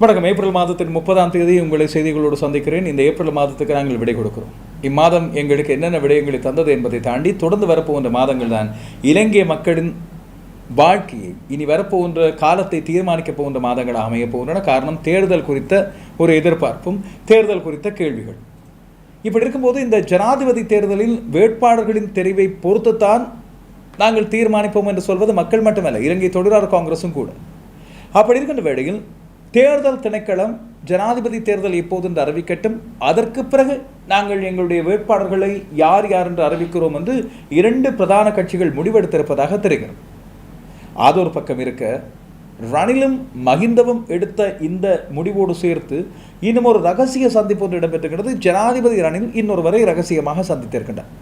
வணக்கம். ஏப்ரல் மாதத்தின் 30ஆம் தேதி உங்களை செய்திகளோடு சந்திக்கிறேன். இந்த ஏப்ரல் மாதத்துக்கு நாங்கள் விடை கொடுக்கிறோம். இம்மாதம் எங்களுக்கு என்னென்ன விடயங்களை தந்தது என்பதை தாண்டி தொடர்ந்து வரப்போகின்ற மாதங்கள் தான் இலங்கை மக்களின் வாழ்க்கையை இனி வரப்போகின்ற காலத்தை தீர்மானிக்கப் போகின்ற மாதங்களாக அமையப் போகின்றன. காரணம், தேர்தல் குறித்த ஒரு எதிர்பார்ப்பும் தேர்தல் குறித்த கேள்விகள். இப்படி இருக்கும்போது இந்த ஜனாதிபதி தேர்தலில் வேட்பாளர்களின் தெரிவை பொறுத்துத்தான் நாங்கள் தீர்மானிப்போம் என்று சொல்வது மக்கள் மட்டுமல்ல, இலங்கை தொழிலாளர் காங்கிரசும் கூட. அப்படி இருக்கின்ற வேளையில் தேர்தல் திணைக்களம் ஜனாதிபதி தேர்தல் எப்போது என்று அறிவிக்கட்டும், அதற்கு பிறகு நாங்கள் எங்களுடைய வேட்பாளர்களை யார் யார் என்று அறிவிக்கிறோம் என்று 2 பிரதான கட்சிகள் முடிவெடுத்திருப்பதாக தெரிகிறது. அது ஒரு பக்கம் இருக்க, ரணிலும் மஹிந்தவும் எடுத்த இந்த முடிவோடு சேர்த்து இன்னும் ஒரு ரகசிய சந்திப்பு ஒன்று இடம்பெற்றுகிறது. ஜனாதிபதி ரணில் இன்னொருவரை ரகசியமாக சந்தித்திருக்கின்றார்.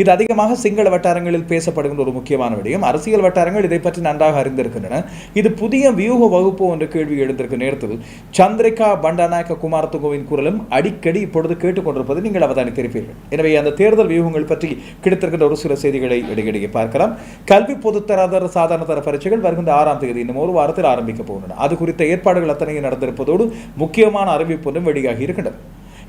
இது அதிகமாக சிங்கள வட்டாரங்களில் பேசப்படுகின்ற ஒரு முக்கியமான விடயம். அரசியல் வட்டாரங்கள் இதை பற்றி நன்றாக அறிந்திருக்கின்றன. இது புதிய வியூக வகுப்பு என்ற கேள்வி எழுந்திருக்க நேரத்தில் சந்திரிகா பண்டாநாயக்க குமாரதுங்கவின் குரலும் அடிக்கடி இப்பொழுது கேட்டுக்கொண்டிருப்பது நீங்கள் அவதானித்திருப்பீர்கள். எனவே அந்த தேர்தல் வியூகங்கள் பற்றி கிடைத்திருக்கின்ற ஒரு சில செய்திகளை இடையிடையே பார்க்கலாம். கல்வி பொதுத்தராதர சாதாரண தர பரீட்சைகள் வருகின்ற 6ஆம் தேதி இன்னும் ஒரு வாரத்தில் ஆரம்பிக்க போகின்றன. அது குறித்த ஏற்பாடுகள் அத்தனையும் நடந்திருப்பதோடு முக்கியமான அறிவிப்பு ஒன்றும் வெளியாகி இருக்கின்றது.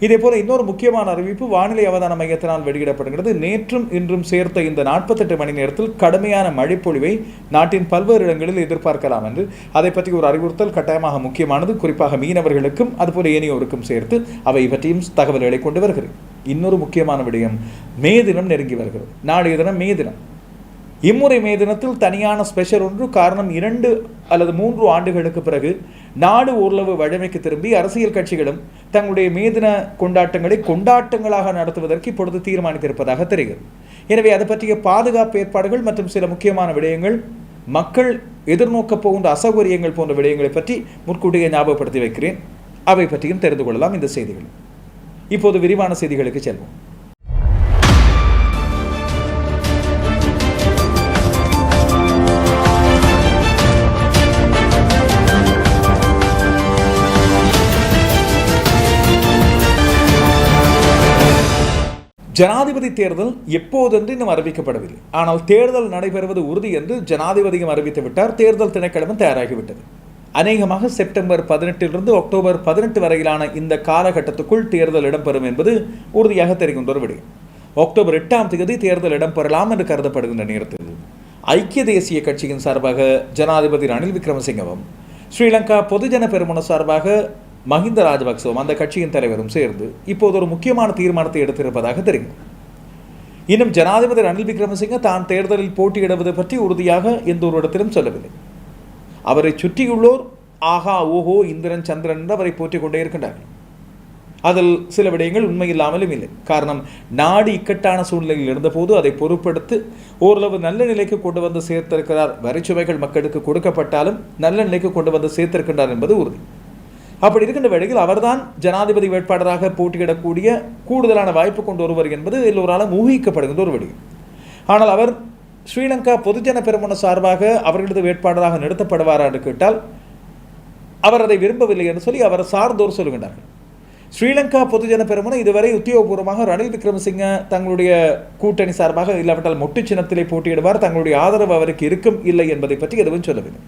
இதே போல இன்னொரு முக்கியமான அறிவிப்பு வானிலை அவதான மையத்தினால் வெளியிடப்படுகிறது. நேற்றும் இன்றும் சேர்த்த இந்த 48 மணி நேரத்தில் கடுமையான மழைப்பொழிவை நாட்டின் பல்வேறு இடங்களில் எதிர்பார்க்கலாம் என்று அதை பற்றி ஒரு அறிவுறுத்தல் கட்டாயமாக முக்கியமானது. குறிப்பாக மீனவர்களுக்கும் அதுபோல ஏனையோருக்கும் சேர்த்து அவை பற்றியும் தகவல்களை கொண்டு வருகிறது. இன்னொரு முக்கியமான விடயம், மே தினம் நெருங்கி வருகிறது. நாளைய தினம் மே தினம். இம்முறை மே தினத்தில் தனியான ஸ்பெஷல் ஒன்று. காரணம், 2 அல்லது 3 ஆண்டுகளுக்கு பிறகு நாடு ஓரளவு வழமைக்கு திரும்பி அரசியல் கட்சிகளும் தங்களுடைய மே தின கொண்டாட்டங்களை கொண்டாட்டங்களாக நடத்துவதற்கு இப்பொழுது தீர்மானித்திருப்பதாக தெரிகிறது. எனவே அது பற்றிய பாதுகாப்பு ஏற்பாடுகள் மற்றும் சில முக்கியமான விடயங்கள், மக்கள் எதிர்நோக்கப் போகின்ற அசௌகரியங்கள் போன்ற விடயங்களை பற்றி முன்கூட்டியே ஞாபகப்படுத்தி வைக்கிறேன். அவை பற்றியும் தெரிந்து கொள்ளலாம் இந்த செய்திகள். இப்போது விரிவான செய்திகளுக்கு செல்வோம். ஜனாதிபதி தேர்தல் எப்போது என்று இன்னும் அறிவிக்கப்படவில்லை. ஆனால் தேர்தல் நடைபெறுவது உறுதி என்று ஜனாதிபதியும் அறிவித்து விட்டார். தேர்தல் திணைக்களமும் தயாராகிவிட்டது. அநேகமாக செப்டம்பர் 18 அக்டோபர் 18 வரையிலான இந்த காலகட்டத்துக்குள் தேர்தல் இடம்பெறும் என்பது உறுதியாக தெரிகின்ற ஒரு விடயம். அக்டோபர் 8ஆம் தேதி தேர்தல் இடம்பெறலாம் என்று கருதப்படுகின்ற நேரத்தில் ஐக்கிய தேசிய கட்சியின் சார்பாக ஜனாதிபதி ரணில் விக்ரமசிங்கவும், ஸ்ரீலங்கா பொதுஜன பெரமுன சார்பாக மஹிந்த ராஜபக்சவும் அந்த கட்சியின் தலைவரும் சேர்ந்து இப்போது ஒரு முக்கியமான தீர்மானத்தை எடுத்திருப்பதாக தெரியும். இன்னும் ஜனாதிபதி ரணில் விக்ரமசிங்க தான் தேர்தலில் போட்டியிடுவது பற்றி உறுதியாக எந்த ஒரு இடத்திலும் சொல்லவில்லை. அவரை சுற்றியுள்ளோர் ஆஹா ஓஹோ இந்திரன் சந்திரன் என்று அவரை போற்றிக் கொண்டே இருக்கின்றார்கள். அதில் சில விடயங்கள் உண்மையில்லாமலும் இல்லை. காரணம், நாடு இக்கட்டான சூழ்நிலையில் இருந்தபோது அதை பொறுப்படுத்தி ஓரளவு நல்ல நிலைக்கு கொண்டு வந்து சேர்த்திருக்கிறார். வரிச்சுமைகள் மக்களுக்கு கொடுக்கப்பட்டாலும் நல்ல நிலைக்கு கொண்டு வந்து சேர்த்திருக்கின்றார் என்பது உறுதி. அப்படி இருக்கின்ற வேளையில் அவர்தான் ஜனாதிபதி வேட்பாளராக போட்டியிடக்கூடிய கூடுதலான வாய்ப்பு கொண்டு ஒருவர் என்பது எல்லோராலும் ஊகிக்கப்படுகின்ற ஒரு விடயம். ஆனால் அவர் ஸ்ரீலங்கா பொதுஜன பெரமுன சார்பாக அவர்களது வேட்பாளராக நிறுத்தப்படுவாரா என்று கேட்டால் அவர் அதை விரும்பவில்லை என்று சொல்லி அவர் சார்ந்தோர் சொல்லுகின்றார்கள். ஸ்ரீலங்கா பொதுஜன பெரமுன இதுவரை உத்தியோகபூர்வமாக ரணில் விக்ரமசிங்க தங்களுடைய கூட்டணி சார்பாக இல்லாவிட்டால் மொட்டு சின்னத்திலே போட்டியிடுவார், தங்களுடைய ஆதரவு அவருக்கு இருக்கும் இல்லை என்பதை பற்றி எதுவும் சொல்லவில்லை.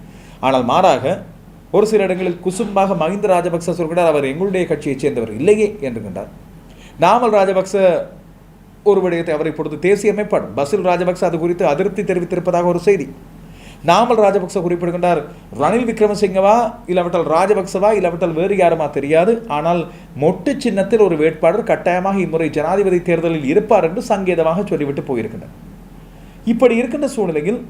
ஆனால் மாறாக ஒரு சில இடங்களில் குசும்பாக மஹிந்த ராஜபக்ச சொல்கிறார், அவர் எங்களுடைய கட்சியைச் சேர்ந்தவர் இல்லையே என்கின்றார். நாமல் ராஜபக்ச ஒரு விடயத்தை அவரை பொறுத்து தேசிய அமைப்பாளர் பசில் ராஜபக்ச அது குறித்து அதிருப்தி தெரிவித்திருப்பதாக ஒரு செய்தி. நாமல் ராஜபக்ச குறிப்பிடுகின்றார், ரணில் விக்ரமசிங்கவா இல்லாவிட்டால் ராஜபக்சவா இல்லாவிட்டால் வேறு யாருமா தெரியாது, ஆனால் மொட்டு சின்னத்தில் ஒரு வேட்பாளர் கட்டாயமாக இம்முறை ஜனாதிபதி தேர்தலில் இருப்பார் என்று சங்கேதமாக சொல்லிவிட்டு போயிருக்கின்றனர். இப்படி இருக்கின்ற சூழ்நிலையில்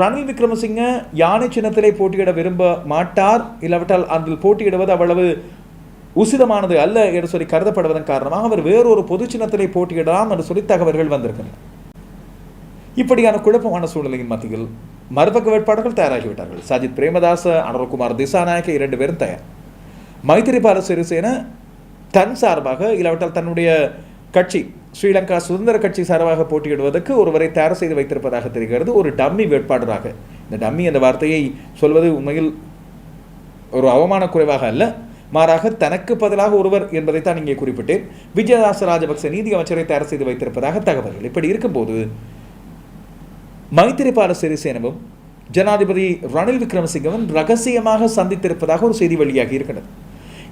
ரணில் விக்ரமசிங்க யானை சின்னத்திலே போட்டியிட விரும்ப மாட்டார், இல்லாவிட்டால் அதில் போட்டியிடுவது அவ்வளவு உசிதமானது அல்ல என்று சொல்லி கருதப்படுவதன் காரணமாக அவர் வேறொரு பொது சின்னத்திலே போட்டியிடலாம் என்று சொல்லி தகவல்கள் வந்திருக்கின்றன. இப்படியான குழப்பமான சூழ்நிலையின் மத்தியில் மறுபக்க வேட்பாளர்கள் தயாராகிவிட்டார்கள். சஜித் பிரேமதாச, அனுரகுமார் திசாநாயக்க 2 பேரும் தயார். மைத்திரிபால சிறிசேன தன் சார்பாக இல்லாவிட்டால் தன்னுடைய கட்சி ஸ்ரீலங்கா சுதந்திர கட்சி சார்பாக போட்டியிடுவதற்கு ஒருவரை தயார் செய்து வைத்திருப்பதாக தெரிகிறது, ஒரு டம்மி வேட்பாளராக. இந்த டம்மி என்ற வார்த்தையை சொல்வது உண்மையில் ஒரு அவமான குறைவாக அல்ல, மாறாக தனக்கு பதிலாக ஒருவர் என்பதைத்தான் இங்கே குறிப்பிட்டேன். விஜயதாச ராஜபக்ச நீதி அமைச்சரை தயார் செய்து வைத்திருப்பதாக தகவல்கள். இப்படி இருக்கும்போது மைத்திரிபால சிறிசேனவும் ஜனாதிபதி ரணில் விக்ரமசிங்கவும் ரகசியமாக சந்தித்திருப்பதாக ஒரு செய்தி வெளியாகி இருக்கிறது.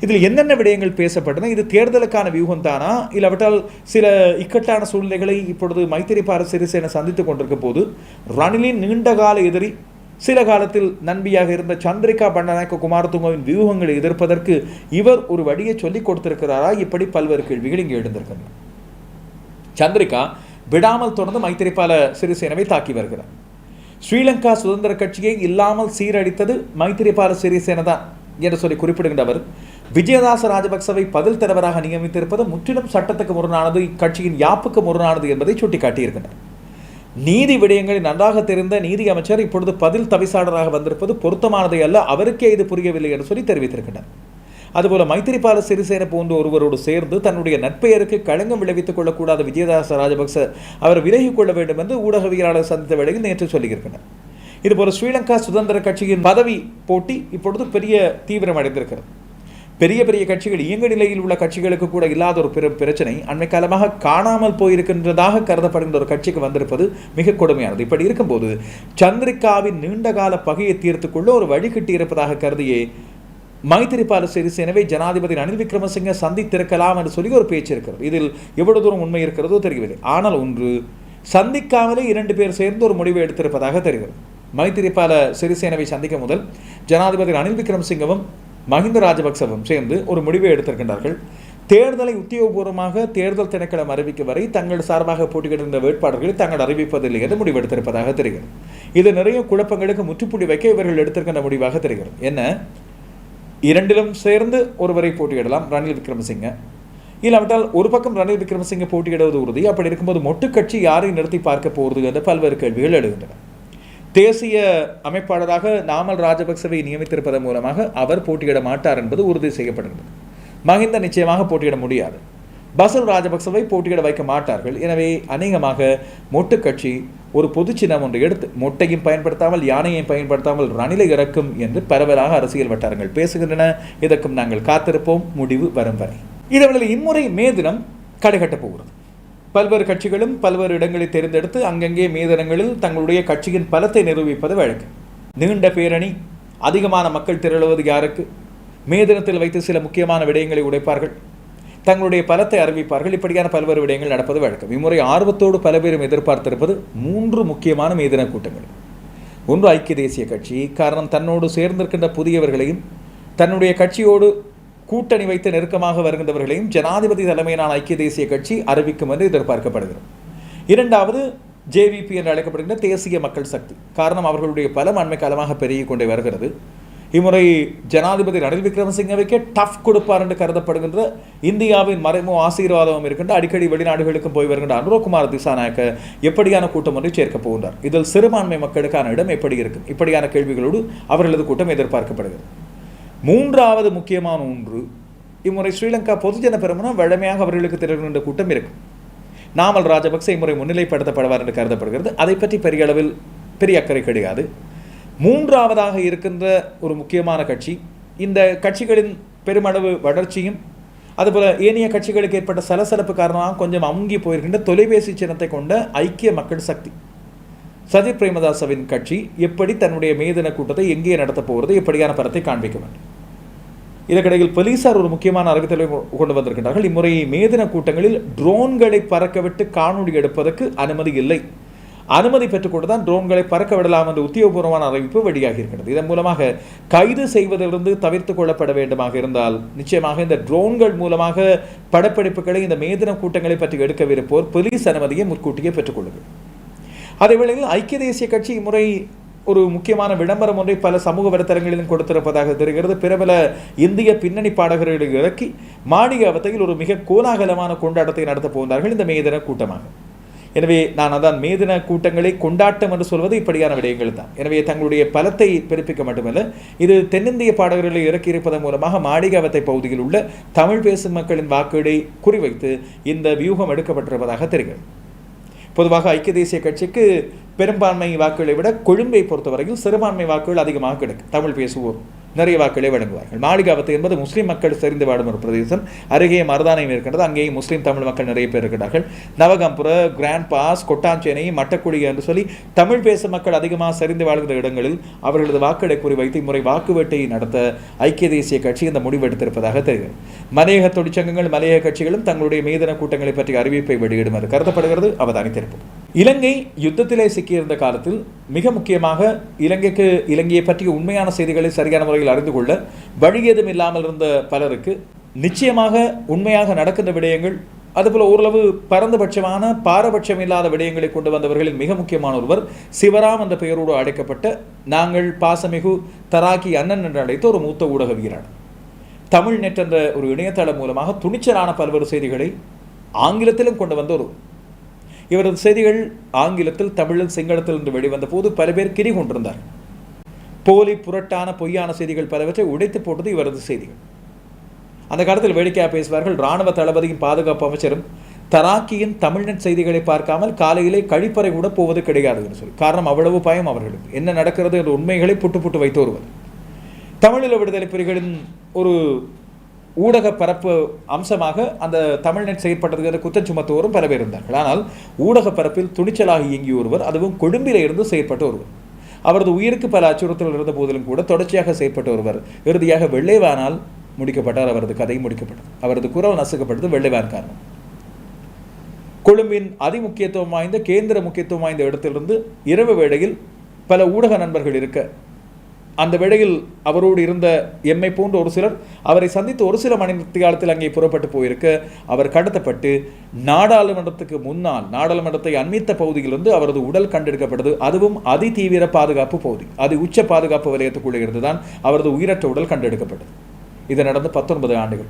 இதில் என்னென்ன விடயங்கள் பேசப்பட்டன? இது தேர்தலுக்கான வியூகம் தானா, இல்லாவிட்டால் சில இக்கட்டான சூழ்நிலைகளை இப்பொழுது மைத்திரிபால சிறிசேன சந்தித்துக் கொண்டிருக்க போது ரணிலின் நீண்டகால எதிரி, சில காலத்தில் நண்பியாக இருந்த சந்திரிகா பண்டநாயக்க குமாரதுங்கவின் வியூகங்களை எதிர்ப்பதற்கு இவர் ஒரு வழியை சொல்லிக் கொடுத்திருக்கிறாரா? இப்படி பல்வேறு கேள்விகள் இங்கே எழுந்திருக்கின்றன. சந்திரிகா விடாமல் தொடர்ந்து மைத்திரிபால சிறிசேனவை தாக்கி வருகிறார். ஸ்ரீலங்கா சுதந்திர கட்சியை இல்லாமல் சீரழித்தது மைத்திரிபால சிறிசேன தான் என்று சொல்லி குறிப்பிடுகின்ற அவர், விஜயதாச ராஜபக்சவை பதில் தலைவராக நியமித்திருப்பது முற்றிலும் சட்டத்துக்கு முரணானது, இக்கட்சியின் யாப்புக்கு முரணானது என்பதை சுட்டிக்காட்டியிருக்கின்றனர். நீதி விடயங்களை நன்றாக தெரிந்த நீதி அமைச்சர் இப்பொழுது பதில் தவிசாளராக வந்திருப்பது பொருத்தமானதை அல்ல, அவருக்கே இது புரியவில்லை என்று சொல்லி தெரிவித்திருக்கின்றனர். அதுபோல மைத்திரிபால சிறிசேன போன்ற ஒருவரோடு சேர்ந்து தன்னுடைய நட்பெயருக்கு களங்கம் விளைவித்துக் கொள்ளக்கூடாத விஜயதாச ராஜபக்ச அவர் விலகிக் கொள்ள வேண்டும் என்று ஊடகவியலாளர் சந்தித்த வேளையில் நேற்று சொல்லியிருக்கிறார். இதுபோல ஸ்ரீலங்கா சுதந்திர கட்சியின் பதவி போட்டி இப்பொழுது பெரிய தீவிரம் அடைந்திருக்கிறது. பெரிய பெரிய கட்சிகள், இயங்க நிலையில் உள்ள கட்சிகளுக்கு கூட இல்லாத ஒரு பெரும் பிரச்சனை அண்மை காலமாக காணாமல் போயிருக்கின்றதாக கருதப்படுகின்ற ஒரு கட்சிக்கு வந்திருப்பது மிக கொடுமையானது. இப்படி இருக்கும்போது சந்திரிகாவின் நீண்டகால பகையை தீர்த்துக் கொள்ள ஒரு வழிகிட்டி இருப்பதாக கருதியே மைத்திரிபால சிறிசேனவை ஜனாதிபதி ரணில் விக்ரமசிங்க சந்தித்திருக்கலாம் என்று சொல்லி ஒரு பேச்சு இருக்கிறது. இதில் எவ்வளவு தூரம் உண்மை இருக்கிறதோ தெரியவில்லை. ஆனால் ஒன்று, சந்திக்காமலே 2 பேர் சேர்ந்து ஒரு முடிவை எடுத்திருப்பதாக தெரிகிறது. மைத்திரிபால சிறிசேனவை சந்திக்க முதல் ஜனாதிபதி ரணில் விக்ரமசிங்கவும் மஹிந்த ராஜபக்சவும் சேர்ந்து ஒரு முடிவை எடுத்திருக்கின்றார்கள். தேர்தலை உத்தியோகபூர்வமாக தேர்தல் திணைக்களம் அறிவிக்கும் வரை தங்கள் சார்பாக போட்டியிடுகின்ற வேட்பாளர்களை தாங்கள் அறிவிப்பதில்லை என்று முடிவெடுத்திருப்பதாக தெரிகிறது. இது நிறைய குழப்பங்களுக்கு முற்றுப்புள்ளி வைக்க இவர்கள் எடுத்திருக்கின்ற முடிவாக தெரிகிறது. என்ன, 2லும் சேர்ந்து ஒருவரை போட்டியிடலாம் ரணில் விக்ரமசிங்க, இல்லாவிட்டால் ஒரு பக்கம் ரணில் விக்ரமசிங்க போட்டியிடுவது உறுதி. அப்படி இருக்கும்போது மொட்டு கட்சி யாரை நிறுத்தி பார்க்க போகிறது என்ற பல்வேறு கேள்விகள் எழுகின்றன. தேசிய அமைப்பாளராக நாமல் ராஜபக்சவை நியமித்திருப்பதன் மூலமாக அவர் போட்டியிட மாட்டார் என்பது உறுதி செய்யப்படுகிறது. மஹிந்த நிச்சயமாக போட்டியிட முடியாது. பசில் ராஜபக்சவை போட்டியிட வைக்க மாட்டார்கள். எனவே அநேகமாக மொட்டு கட்சி ஒரு பொது சின்னம் ஒன்று எடுத்து மொட்டையும் பயன்படுத்தாமல் யானையையும் பயன்படுத்தாமல் ரணிலை இறக்கும் என்று பரவலாக அரசியல் வட்டாரங்கள் பேசுகின்றன. இதற்கும் நாங்கள் காத்திருப்போம் முடிவு வரும் வரை. இதேவேளையில் இம்முறை மே தினம் கடைகட்டப் போகிறது. பல்வேறு கட்சிகளும் பல்வேறு இடங்களை தேர்ந்தெடுத்து அங்கங்கே மே தினங்களில் தங்களுடைய கட்சியின் பலத்தை நிரூபிப்பது வழக்கம். நீண்ட பேரணி, அதிகமான மக்கள் திரளுவது யாருக்கு, மே தினத்தில் வைத்து சில முக்கியமான விடயங்களை உடைப்பார்கள், தங்களுடைய பலத்தை அறிவிப்பார்கள். இப்படியான பல்வேறு விடயங்கள் நடப்பது வழக்கம். இம்முறை ஆர்வத்தோடு பல பேரும் எதிர்பார்த்திருப்பது 3 முக்கியமான மேதின கூட்டங்கள். ஒன்று, ஐக்கிய தேசிய கட்சி. காரணம், தன்னோடு சேர்ந்திருக்கின்ற புதியவர்களையும் தன்னுடைய கட்சியோடு கூட்டணி வைத்து நெருக்கமாக வருகின்றவர்களையும் ஜனாதிபதி தலைமையிலான ஐக்கிய தேசிய கட்சி அறிவிக்கும் என்று எதிர்பார்க்கப்படுகிறது. 2வது, ஜேவிபி என்று அழைக்கப்படுகின்ற தேசிய மக்கள் சக்தி. காரணம், அவர்களுடைய பலம் அண்மை காலமாக பெருகிக் கொண்டே வருகிறது. இம்முறை ஜனாதிபதி ரணில் விக்ரமசிங்கவைக்கே டஃப் கொடுப்பார் என்று கருதப்படுகின்ற இந்தியாவின் மறைமுக ஆசீர்வாதமும் இருக்கின்ற அடிக்கடி வெளிநாடுகளுக்கும் போய் வருகின்ற அனுரகுமார் திசாநாயக்க எப்படியான கூட்டம் ஒன்றை சேர்க்கப் போகின்றார். இதில் சிறுபான்மை மக்களுக்கான இடம் எப்படி இருக்கும்? இப்படியான கேள்விகளோடு அவர்களது கூட்டம் எதிர்பார்க்கப்படுகிறது. 3வது முக்கியமான ஒன்று, இம்முறை ஸ்ரீலங்கா பொதுஜன பெரமுன வழமையாக அவர்களுக்கு திரள்கின்ற கூட்டம் இருக்கும். நாமல் ராஜபக்ச இம்முறை முன்னிலைப்படுத்தப்படுவார் என்று கருதப்படுகிறது. அதை பற்றி பெரிய அளவில் பெரிய அக்கறை கிடையாது. 3வதாக இருக்கின்ற ஒரு முக்கியமான கட்சி, இந்த கட்சிகளின் பெருமளவு வளர்ச்சியும் அதுபோல ஏனைய கட்சிகளுக்கு ஏற்பட்ட சலசலப்பு காரணமாக கொஞ்சம் அமுங்கி போயிருக்கின்ற தொலைபேசி சின்னத்தை கொண்ட ஐக்கிய மக்கள் சக்தி. சஜித் பிரேமதாசவின் கட்சி எப்படி தன்னுடைய மேதின கூட்டத்தை எங்கே நடத்தப் போகிறது, எப்படியான படத்தை காண்பிக்க வேண்டும். இதற்கிடையில் போலீசார் ஒரு முக்கியமான அறிவித்தலை கொண்டு வந்திருக்கின்றார்கள். இம்முறை மேதின கூட்டங்களில் ட்ரோன்களை பறக்கவிட்டு காணொலி எடுப்பதற்கு அனுமதி இல்லை. அனுமதி பெற்றுக்கொண்டுதான் ட்ரோன்களை பறக்க விடலாம் என்ற உத்தியோகபூர்வமான அறிவிப்பு வெளியாகி இருக்கிறது. இதன் மூலமாக கைது செய்வதிலிருந்து தவிர்த்து கொள்ளப்பட வேண்டுமாக இருந்தால் நிச்சயமாக இந்த ட்ரோன்கள் மூலமாக படப்பிடிப்புகளை இந்த மேதின கூட்டங்களை பற்றி எடுக்கவிருப்போர் போலீஸ் அனுமதியை முன்கூட்டியே பெற்றுக்கொள்ளுங்கள். அதேவேளையில் ஐக்கிய தேசிய கட்சி இம்முறை ஒரு முக்கியமான விளம்பரம் ஒன்றை பல சமூக வலைத்தளங்களிலும் கொடுத்திருப்பதாக தெரிகிறது. பிரபல இந்திய பின்னணி பாடகர்களை இறக்கி மாளிகாவத்தையில் ஒரு மிக கோலாகலமான கொண்டாட்டத்தை நடத்தப் போகிறார்கள் இந்த மேதின கூட்டமாக. எனவே நான் அதான் மேதின கூட்டங்களை கொண்டாட்டம் என்று சொல்வது இப்படியான விடயங்கள் தான். எனவே தங்களுடைய பலத்தை பிறப்பிக்க மட்டுமல்ல, இது தென்னிந்திய பாடகர்களை இறக்கியிருப்பதன் மூலமாக மாளிகாவத்தை பகுதியில் உள்ள தமிழ் பேசும் மக்களின் வாக்குகளை குறிவைத்து இந்த வியூகம் எடுக்கப்பட்டிருப்பதாக தெரிகிறது. பொதுவாக ஐக்கிய தேசிய கட்சிக்கு பெரும்பான்மை வாக்குகளை விட கொழும்பை பொறுத்தவரையில் சிறுபான்மை வாக்குகள் அதிகமாக கிடைக்கும் தமிழ் பேசுவோர் நிறைய வாக்களை வழங்குவார்கள். மாளிகாவத்து என்பது முஸ்லீம் மக்கள் செறிந்து வாடும் ஒரு பிரதேசம். அருகே மருதானையும் இருக்கின்றது. அங்கேயும் முஸ்லீம் தமிழ் மக்கள் நிறைய பேர் இருக்கிறார்கள். நவகம்புர, கிராண்ட் பாஸ், கொட்டாஞ்சேனை, மட்டக்குடி என்று சொல்லி தமிழ் பேசும் மக்கள் அதிகமாக செறிந்து வாழ்கிற இடங்களில் அவர்களது வாக்களை குறிவைத்து இம்முறை வாக்கு வேட்டையை நடத்த ஐக்கிய தேசிய கட்சி இந்த முடிவெடுத்திருப்பதாக தெரிகிறது. மலையக தொழிற்சங்கங்கள், மலையக கட்சிகளும் தங்களுடைய மீதான கூட்டங்களை பற்றி அறிவிப்பை வெளியிடும் என்று கருதப்படுகிறது. அவதானித்திருப்போம். இலங்கை யுத்தத்திலே சிக்கியிருந்த காலத்தில் மிக முக்கியமாக இலங்கையை பற்றிய உண்மையான செய்திகளை சரியான முறையில் அறிந்து கொள்ள வழியேதும் இல்லாமல் இருந்த பலருக்கு நிச்சயமாக உண்மையாக நடக்கின்ற விடயங்கள், அதுபோல ஓரளவு பரந்தபட்சமான பாரபட்சம் இல்லாத விடயங்களை கொண்டு வந்தவர்களில் மிக முக்கியமான ஒருவர் சிவராம் என்ற பெயரோடு அழைக்கப்பட்ட நாங்கள் பாசமிகு தராக்கி அண்ணன் என்று அழைத்த ஒரு மூத்த ஊடகவியலாளர். தமிழ் நெட் என்ற ஒரு இணையதளம் மூலமாக துணிச்சலான பல்வேறு செய்திகளை ஆங்கிலத்திலும் கொண்டு வந்த ஒரு இவரது செய்திகள் ஆங்கிலத்தில், தமிழில், சிங்களத்தில் என்று வெளிவந்த போது பல பேர் கிரி கொண்டிருந்தார். போலி, புரட்டான, பொய்யான செய்திகள் பலவற்றை உடைத்து போட்டது இவரது செய்திகள். அந்த காலத்தில் வேடிக்கையாக பேசுவார்கள். இராணுவ தளபதியும் பாதுகாப்பு அமைச்சரும் தராக்கியின் தமிழ்நெட் செய்திகளை பார்க்காமல் காலையிலே கழிப்பறை கூட போவது கிடையாது என்று சொல்லி. காரணம், அவ்வளவு பயம் அவர்களுக்கு. என்ன நடக்கிறது என்ற உண்மைகளை புட்டு வைத்து வருவது. தமிழீழ விடுதலை புலிகளின் ஒரு ஊடக பரப்பு அம்சமாக அந்த தமிழ்நெட் செயற்பட்டது குற்றம் சுமத்துவோரும் பல பேர் இருந்தார்கள். ஆனால் ஊடக பரப்பில் துணிச்சலாக இயங்கிய ஒருவர், அதுவும் கொழும்பிலே இருந்து செயற்பட்ட ஒருவர். அவரது உயிருக்கு பல அச்சுறுத்தல் இருந்த போதிலும் கூட தொடர்ச்சியாக செயற்பட்ட ஒருவர் இறுதியாக வெள்ளைவானால் முடிக்கப்பட்டார். அவரது கதை முடிக்கப்பட்டது. அவரது குரல் நசுக்கப்பட்டது வெள்ளைவான் காரணம். கொழும்பின் அதிமுக்கியத்துவம் வாய்ந்த, கேந்திர முக்கியத்துவம் வாய்ந்த இடத்திலிருந்து இரவு வேளையில் பல ஊடக நண்பர்கள் இருக்க, அந்த வேளையில் அவரோடு இருந்த எம்மை போன்ற ஒரு சிலர் அவரை சந்தித்து ஒரு சில மணி காலத்தில் அங்கே புறப்பட்டு போயிருக்க, அவர் கடத்தப்பட்டு நாடாளுமன்றத்துக்கு முன்னால், நாடாளுமன்றத்தை அண்மித்த பகுதியிலிருந்து அவரது உடல் கண்டெடுக்கப்பட்டது. அதுவும் அதிதீவிர பாதுகாப்பு பகுதி, உச்ச பாதுகாப்பு வலயத்துக்குள்ளே இருந்துதான் அவரது உயிரற்ற உடல் கண்டெடுக்கப்பட்டது. இது நடந்து 19 ஆண்டுகள்.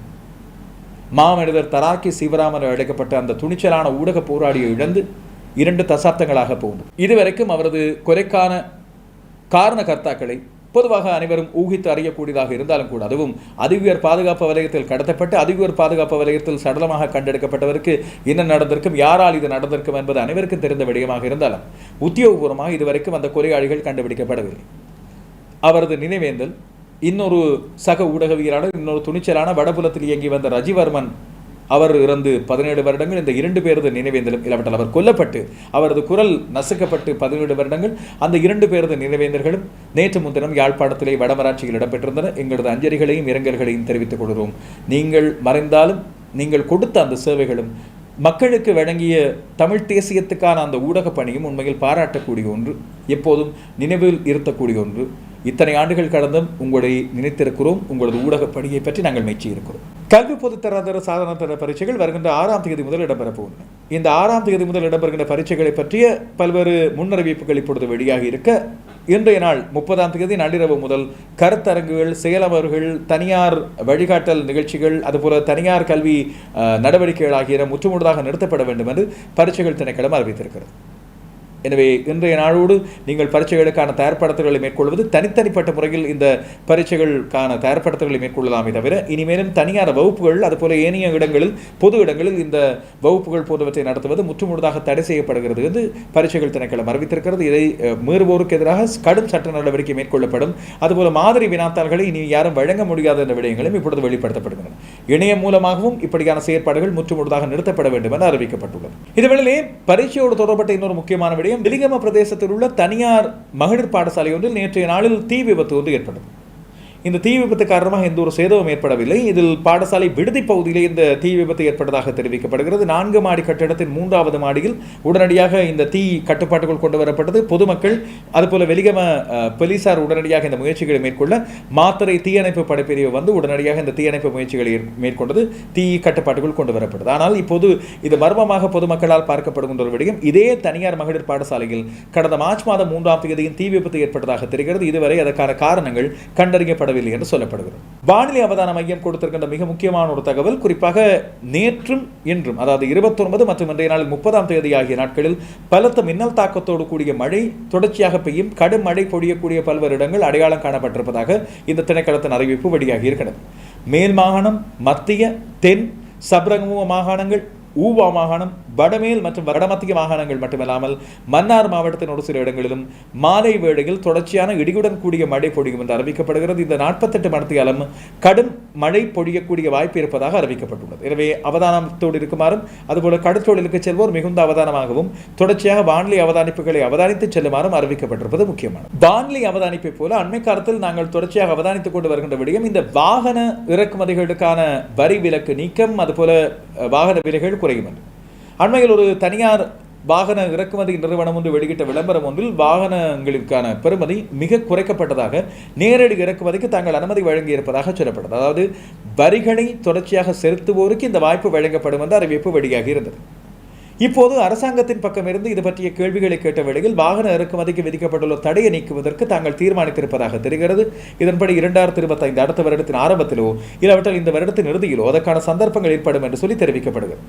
மாமனிதர் தராக்கி சிவராமன் அழைக்கப்பட்ட அந்த துணிச்சலான ஊடக போராடியை இழந்து 2 தசாப்தங்களாக போகுது. இதுவரைக்கும் அவரது கொலைக்கான காரண கர்த்தாக்களை பொதுவாக அனைவரும் ஊகித்து அறியக்கூடியதாக இருந்தாலும் கூட, அதுவும் அதிஉயர் பாதுகாப்பு வலயத்தில் கடத்தப்பட்டு அதிஉயர் பாதுகாப்பு வலயத்தில் சடலமாக கண்டெடுக்கப்பட்டவருக்கு என்ன நடந்திருக்கும், யாரால் இது நடந்திருக்கும் என்பது அனைவருக்கும் தெரிந்த விடயமாக இருந்தாலும் உத்தியோகபூர்வமாக இதுவரைக்கும் அந்த கொலையாளிகள் கண்டுபிடிக்கப்படவில்லை. அவரது நினைவேந்தல் இன்னொரு சக ஊடகவியலாளர், இன்னொரு துணிச்சலான வடபுலத்தில் இயங்கி வந்த ரஜிவர்மன், அவர் இறந்து 17 வருடங்கள். இந்த 2 பேரது நினைவேந்தலும் இல்லாவிட்டால் அவர் கொல்லப்பட்டு அவரது குரல் நசுக்கப்பட்டு 17 வருடங்கள். அந்த 2 பேரது நினைவேந்தல்களும் நேற்று முன்தினம் யாழ்ப்பாணத்திலே வடமராட்சியில் இடம்பெற்றிருந்தன. எங்களது அஞ்சலிகளையும் இரங்கல்களையும் தெரிவித்துக் கொள்கிறோம். நீங்கள் மறைந்தாலும் நீங்கள் கொடுத்த அந்த சேவைகளும் மக்களுக்கு வழங்கிய தமிழ் தேசியத்துக்கான அந்த ஊடக பணியும் உண்மையில் பாராட்டக்கூடிய ஒன்று, எப்போதும் நினைவில் இருத்தக்கூடிய ஒன்று. இத்தனை ஆண்டுகள் கடந்தும் உங்களை நினைத்திருக்கிறோம். உங்களது ஊடக பணியை பற்றி நாங்கள் மெச்சி இருக்கிறோம். கல்வி பொதுத்தராதர சாதனத்தர பரீட்சைகள் வருகின்ற 6ஆம் தேதி முதல் இடம்பெறப்போகின்றன. இந்த 6ஆம் தேதி முதல் இடம்பெறுகின்ற பரீட்சைகளை பற்றிய பல்வேறு முன்னறிவிப்புகள் இப்பொழுது வெளியாகி இருக்க, இன்றைய நாள் 30ஆம் தேதி நள்ளிரவு முதல் கருத்தரங்குகள், செயலமர்கள், தனியார் வழிகாட்டல் நிகழ்ச்சிகள், அதுபோல தனியார் கல்வி நடவடிக்கைகள் ஆகியன முற்றுமுழுதாக நிறுத்தப்பட வேண்டும் என்று பரீட்சைகள் திணைக்களம் அறிவித்திருக்கிறது. எனவே இன்றைய நாளோடு நீங்கள் பரீட்சைகளுக்கான தயார்படுத்தல்களை மேற்கொள்வது தனித்தனிப்பட்ட முறையில் இந்த பரீட்சைகளுக்கான தயார்படுத்தல்களை மேற்கொள்ளலாமே தவிர, இனிமேலும் தனியார் வகுப்புகள், அதுபோல ஏனைய இடங்களில், பொது இடங்களில் இந்த வகுப்புகள் போன்றவற்றை நடத்துவது முற்றுமுழுதாக தடை செய்யப்படுகிறது என்று பரீட்சைகள் திணைக்களம் அறிவித்திருக்கிறது. இதை மீறுவோருக்கு எதிராக கடும் சட்ட நடவடிக்கை மேற்கொள்ளப்படும். அதுபோல மாதிரி வினாத்தாள்களை இனி யாரும் வழங்க முடியாத என்ற விடயங்களும் இப்பொழுது வெளிப்படுத்தப்படுகின்றன. இணையம் மூலமாகவும் இப்படியான செயற்பாடுகள் முற்றுமுழுதாக நிறுத்தப்பட வேண்டும் என அறிவிக்கப்பட்டுள்ளது. இதுவேளை பரீட்சையோடு தொடர்பட்ட இன்னொரு முக்கியமான விடயம், வெலிகம பிரதேசத்தில் உள்ள தனியார் மகளிர் பாடசாலை ஒன்றில் நேற்றைய நாளில் தீ விபத்து ஒன்று ஏற்பட்டது. இந்த தீ விபத்து காரணமாக எந்த ஒரு சேதமும் ஏற்படவில்லை. இதில் பாடசாலை விடுதி பகுதியிலே இந்த தீ விபத்து ஏற்பட்டதாக தெரிவிக்கப்படுகிறது. 4 மாடி கட்டிடத்தின் 3வது மாடியில் உடனடியாக இந்த தீ கட்டுப்பாட்டுக்குள் கொண்டு வரப்பட்டது. பொதுமக்கள், அதுபோல வெலிகம போலீசார் உடனடியாக இந்த முயற்சிகளை மேற்கொள்ள மாத்தறை தீயணைப்பு படைப்பிரிவு வந்து உடனடியாக இந்த தீயணைப்பு முயற்சிகளை மேற்கொண்டது. தீ கட்டுப்பாட்டுக்குள் கொண்டு வரப்பட்டது. ஆனால் இப்போது இது மர்மமாக பொதுமக்களால் பார்க்கப்படுகின்ற ஒரு விடயம், இதே தனியார் மகளிர் பாடசாலையில் கடந்த மார்ச் மாதம் 3ஆம் தேதியின் தீ விபத்து ஏற்பட்டதாக தெரிகிறது. இதுவரை அதற்கான காரணங்கள் கண்டறியப்பட என்று சொல்லப்படுகிறது. வானிலை அவதான மையம் கொடுத்திருக்கின்ற மிக முக்கியமான ஒரு தகவல், குறிப்பாக நேற்றும் இன்றும், அதாவது 29 மற்றும் இன்றைய நாளில் 30ஆம் தேதி ஆகிய நாட்களில் பலத்த மின்னல் தாக்கத்தோடு கூடிய மழை தொடர்ச்சியாக பெய்யும், கடும் மழை பொழியக்கூடிய பல்வேறு இடங்கள் அடையாளம் காணப்பட்டிருப்பதாக இந்த திணைக்களத்தின் அறிவிப்பு வெளியாகி இருக்கிறது. மேல் மாகாணம், மத்திய, தென், சப்ரகமுவ மாகாணங்கள், ஊவா மாகாணம், வடமேல் மற்றும் வடமத்திய மாகாணங்கள் மட்டுமல்லாமல் மன்னார் மாவட்டத்தின் ஒரு சில இடங்களிலும் மாலை வேளையில் தொடர்ச்சியான இடியுடன் கூடிய மழை பொழியும் என்று அறிவிக்கப்படுகிறது. இந்த 48 மணித்தியாலம் கடும் மழை பொழியக்கூடிய வாய்ப்பு இருப்பதாக அறிவிக்கப்பட்டுள்ளது. எனவே அவதானத்தோடு இருக்குமாறும் அதுபோல கடற்றொழிலுக்கு செல்வோர் மிகுந்த அவதானமாகவும் தொடர்ச்சியாக வானிலை அவதானிப்புகளை அவதானித்து செல்லுமாறும் அறிவிக்கப்பட்டிருப்பது முக்கியமானது. வானிலை அவதானிப்பை போல அண்மை காலத்தில் நாங்கள் தொடர்ச்சியாக அவதானித்துக் கொண்டு வருகின்ற விடயம் இந்த வாகன இறக்குமதிகளுக்கான வரி விலக்கு நீக்கம், அதுபோல வாகன விலைகள் குறையும் என்று அண்மையில் ஒரு தனியார் வாகன இறக்குமதி நிறுவனம் ஒன்று வெளியிட்ட விளம்பரம் ஒன்றில் வாகனங்களுக்கான பெறுமதி மிக குறைக்கப்பட்டதாக, நேரடி இறக்குமதிக்கு தாங்கள் அனுமதி வழங்கியிருப்பதாக சொல்லப்பட்டது. அதாவது வரிகளை தொடர்ச்சியாக செலுத்துவோருக்கு இந்த வாய்ப்பு வழங்கப்படும் என்று அறிவிப்பு வெளியாகி இருந்தது. இப்போது அரசாங்கத்தின் பக்கமிருந்து இது பற்றிய கேள்விகளை கேட்ட வேளையில் வாகன இறக்குமதிக்கு விதிக்கப்பட்டுள்ள தடையை நீக்குவதற்கு தாங்கள் தீர்மானித்திருப்பதாக தெரிகிறது. இதன்படி 2025 அடுத்த வருடத்தின் ஆரம்பத்திலோ இல்லாவிட்டால் இந்த வருடத்தின் இறுதியிலோ அதற்கான சந்தர்ப்பங்கள் ஏற்படும் என்று சொல்லி தெரிவிக்கப்படுகிறது.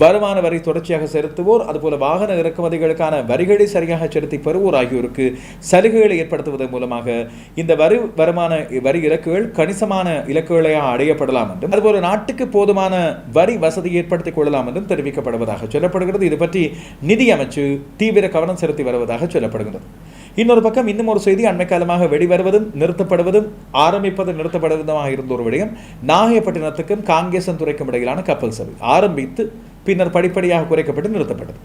வருமான வரி தொடர்ச்சியாக செலுத்துவோர், அதுபோல வாகன இறக்குமதிகளுக்கான வரிகளை சரியாக செலுத்தி பெறுவோர் ஆகியோருக்கு சலுகைகளை ஏற்படுத்துவதன் மூலமாக இந்த வருமான வரி இலக்குகள் கணிசமான இலக்குகளாக அடையப்படலாம் என்றும் அதுபோல நாட்டுக்கு போதுமான வரி வசதி ஏற்படுத்திக் கொள்ளலாம் என்றும் தெரிவிக்கப்படுவதாக சொல்லப்படுகிறது. இது பற்றி நிதி அமைச்சு தீவிர கவனம் செலுத்தி வருவதாக சொல்லப்படுகிறது. இன்னொரு பக்கம் இன்னும் ஒரு செய்தி, அண்மை காலமாக வெளிவருவதும் நிறுத்தப்படுவதும் நிறுத்தப்படுவதுமாக இருந்த ஒரு விடயம், நாகைப்பட்டினத்துக்கும் காங்கேசன் துறைக்கும் இடையிலான கப்பல் சேவை ஆரம்பித்து பின்னர் படிப்படியாக குறைக்கப்பட்டு நிறுத்தப்பட்டது.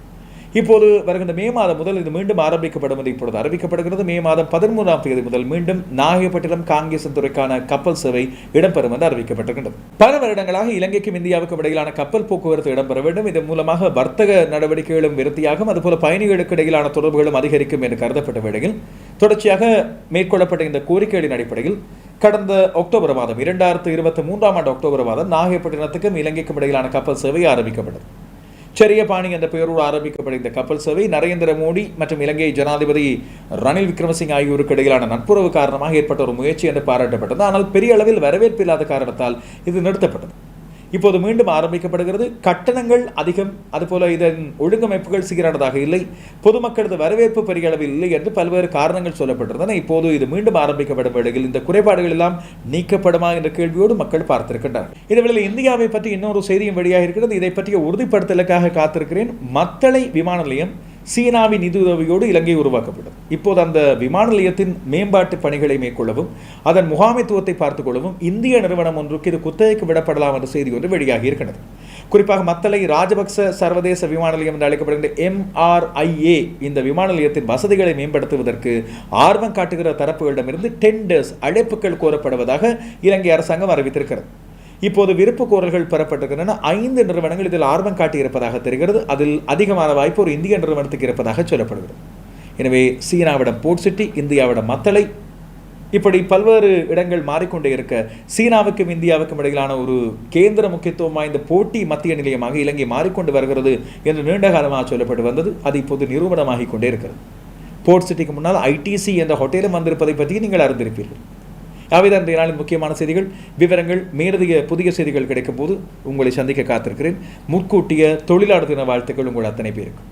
இப்போது வருகின்ற மே மாதம் முதல் இது மீண்டும் ஆரம்பிக்கப்படும் என்று இப்பொழுது அறிவிக்கப்படுகிறது. மே மாதம் 13ஆம் தேதி முதல் மீண்டும் நாகைப்பட்டினம் காங்கேசன் துறைக்கான கப்பல் சேவை இடம்பெறும் என்று அறிவிக்கப்பட்டிருக்கின்றது. பல வருடங்களாக இலங்கைக்கும் இந்தியாவுக்கும் இடையிலான கப்பல் போக்குவரத்து இடம்பெற வேண்டும். இதன் மூலமாக வர்த்தக நடவடிக்கைகளும் விருத்தியாகும், அதுபோல பயணிகளுக்கு இடையிலான தொடர்புகளும் அதிகரிக்கும் என்று கருதப்பட்ட வேளையில் தொடர்ச்சியாக மேற்கொள்ளப்பட்ட இந்த கோரிக்கைகளின் அடிப்படையில் கடந்த அக்டோபர் மாதம் 2023ஆம் ஆண்டு அக்டோபர் மாதம் நாகைப்பட்டினத்துக்கும் இலங்கைக்கும் இடையிலான கப்பல் சேவை ஆரம்பிக்கப்பட்டது. செரியபாணி என்ற பெயரோடு ஆரம்பிக்கப்பட்ட இந்த கப்பல் சேவை நரேந்திர மோடி மற்றும் இலங்கை ஜனாதிபதி ரணில் விக்ரமசிங்க ஆகியோருக்கு இடையிலான நட்புறவு காரணமாக ஏற்பட்ட ஒரு முயற்சி என்று பாராட்டப்பட்டது. ஆனால் பெரிய அளவில் வரவேற்பு இல்லாத காரணத்தால் இது நிறுத்தப்பட்டது. இப்போது மீண்டும் ஆரம்பிக்கப்படுகிறது. கட்டணங்கள் அதிகம், அதுபோல இதன் ஒழுங்கமைப்புகள் சீரானதாக இல்லை, பொதுமக்களது வரவேற்பு பெரிய அளவில் இல்லை என்று பல்வேறு காரணங்கள் சொல்லப்பட்டிருந்தன. இப்போது இது மீண்டும் ஆரம்பிக்கப்படும் வேளையில் இந்த குறைபாடுகள் எல்லாம் நீக்கப்படுமா என்ற கேள்வியோடு மக்கள் பார்த்திருக்கின்றனர். இதேவேளை இந்தியாவை பற்றி இன்னொரு செய்தியும் வெளியாக இருக்கிறது. இதை பற்றிய உறுதிப்படுத்தலுக்காக காத்திருக்கிறேன். மத்தளை விமான நிலையம் சீனாவின் நிதியுதவியோடு இலங்கை உருவாக்கப்பட்டது. இப்போது அந்த விமான நிலையத்தின் மேம்பாட்டு பணிகளை மேற்கொள்ளவும் அதன் முகாமைத்துவத்தை பார்த்துக் கொள்ளவும் இந்திய நிறுவனம் ஒன்றுக்கு இது குத்தகைக்கு விடப்படலாம் என்ற செய்தி ஒன்று வெளியாகி இருக்கிறது. குறிப்பாக மத்தளை ராஜபக்ச சர்வதேச விமான நிலையம் என்று அழைக்கப்படுகின்ற MRIA இந்த விமான நிலையத்தின் வசதிகளை மேம்படுத்துவதற்கு ஆர்வம் காட்டுகிற தரப்புகளிடமிருந்து டெண்டர்ஸ் அழைப்புகள் கோரப்படுவதாக இலங்கை அரசாங்கம் அறிவித்திருக்கிறது. இப்போது விருப்பு கோரல்கள் பெறப்பட்டிருக்கின்றன. 5 நிறுவனங்கள் இதில் ஆர்வம் காட்டியிருப்பதாக தெரிகிறது. அதில் அதிகமான வாய்ப்பு ஒரு இந்திய நிறுவனத்துக்கு இருப்பதாக சொல்லப்படுகிறது. எனவே சீனாவிடம் போர்ட் சிட்டி, இந்தியாவிடம் மத்தளை, இப்படி பல்வேறு இடங்கள் மாறிக்கொண்டே இருக்க சீனாவுக்கும் இந்தியாவுக்கும் இடையிலான ஒரு கேந்திர முக்கியத்துவம் வாய்ந்த போட்டி மத்திய நிலையமாக இலங்கை மாறிக்கொண்டு வருகிறது என்று நீண்ட காலமாக சொல்லப்பட்டு வந்தது. அது இப்போது நிரூபணமாகிக் கொண்டே இருக்கிறது. போர்ட் சிட்டிக்கு முன்னால் ITC என்ற ஹோட்டலும் வந்திருப்பதை பற்றி நீங்கள் அறிந்திருப்பீர்கள். அவைதான் இன்றைய நாளின் முக்கியமான செய்திகள். விவரங்கள் மேலதிக புதிய செய்திகள் கிடைக்கும் போது உங்களை சந்திக்க காத்திருக்கிறேன். முன்கூட்டிய தொழிலாளர் தின வாழ்த்துக்கள் உங்கள் அத்தனை பேருக்கு.